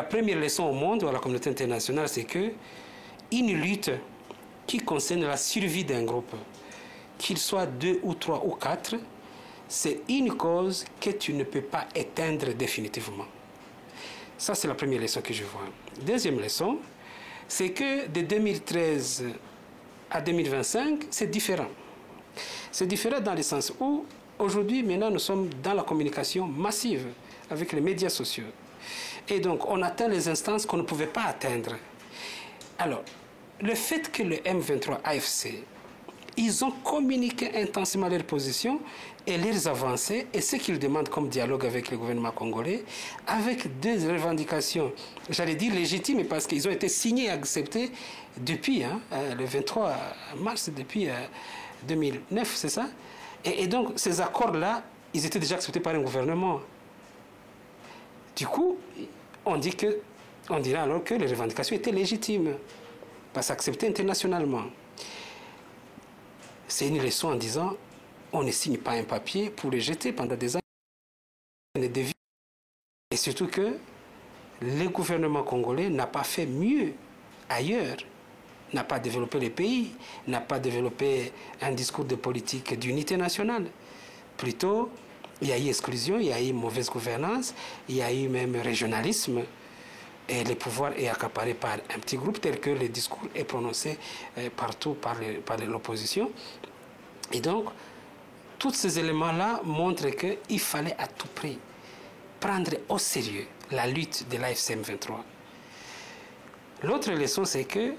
première leçon au monde ou à la communauté internationale, c'est que une lutte qui concerne la survie d'un groupe, qu'il soit 2 ou 3 ou 4, c'est une cause que tu ne peux pas éteindre définitivement. Ça, c'est la première leçon que je vois. Deuxième leçon, c'est que de 2013 à 2025, c'est différent. C'est différent dans le sens où, aujourd'hui, maintenant, nous sommes dans la communication massive avec les médias sociaux. Et donc, on atteint les instances qu'on ne pouvait pas atteindre. Alors, le fait que le M23 AFC, ils ont communiqué intensément leurs positions et leurs avancées et ce qu'ils demandent comme dialogue avec le gouvernement congolais, avec des revendications, j'allais dire légitimes, parce qu'ils ont été signés et acceptés depuis le 23 mars, depuis 2009, c'est ça? Et donc, ces accords-là, ils étaient déjà acceptés par un gouvernement. Du coup, on dirait alors que les revendications étaient légitimes, parce qu'acceptées internationalement. C'est une leçon en disant, on ne signe pas un papier pour le jeter pendant des années. Et surtout que le gouvernement congolais n'a pas fait mieux ailleurs, n'a pas développé le pays, n'a pas développé un discours de politique d'unité nationale. Plutôt, il y a eu exclusion, il y a eu mauvaise gouvernance, il y a eu même régionalisme. Et le pouvoir est accaparé par un petit groupe tel que le discours est prononcé partout par l'opposition. Et donc, tous ces éléments-là montrent qu'il fallait à tout prix prendre au sérieux la lutte de l'AFC M23. L'autre leçon, c'est que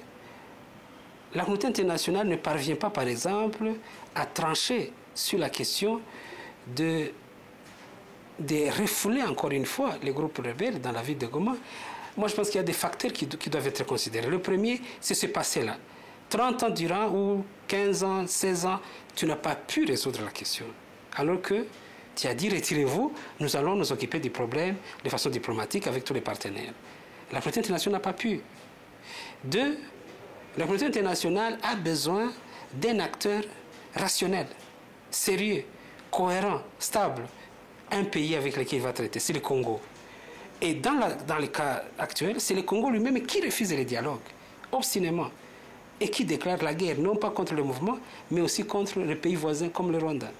la communauté internationale ne parvient pas, par exemple, à trancher sur la question de refouler encore une fois les groupes rebelles dans la ville de Goma. Moi, je pense qu'il y a des facteurs qui doivent être considérés. Le premier, c'est ce passé-là. 30 ans durant, ou 15 ans, 16 ans, tu n'as pas pu résoudre la question. Alors que tu as dit, retirez-vous, nous allons nous occuper du problème de façon diplomatique avec tous les partenaires. La communauté internationale n'a pas pu. Deux, la communauté internationale a besoin d'un acteur rationnel, sérieux, cohérent, stable. Un pays avec lequel il va traiter, c'est le Congo. Et dans le cas actuel, c'est le Congo lui-même qui refuse le dialogue, obstinément, et qui déclare la guerre, non pas contre le mouvement, mais aussi contre les pays voisins comme le Rwanda.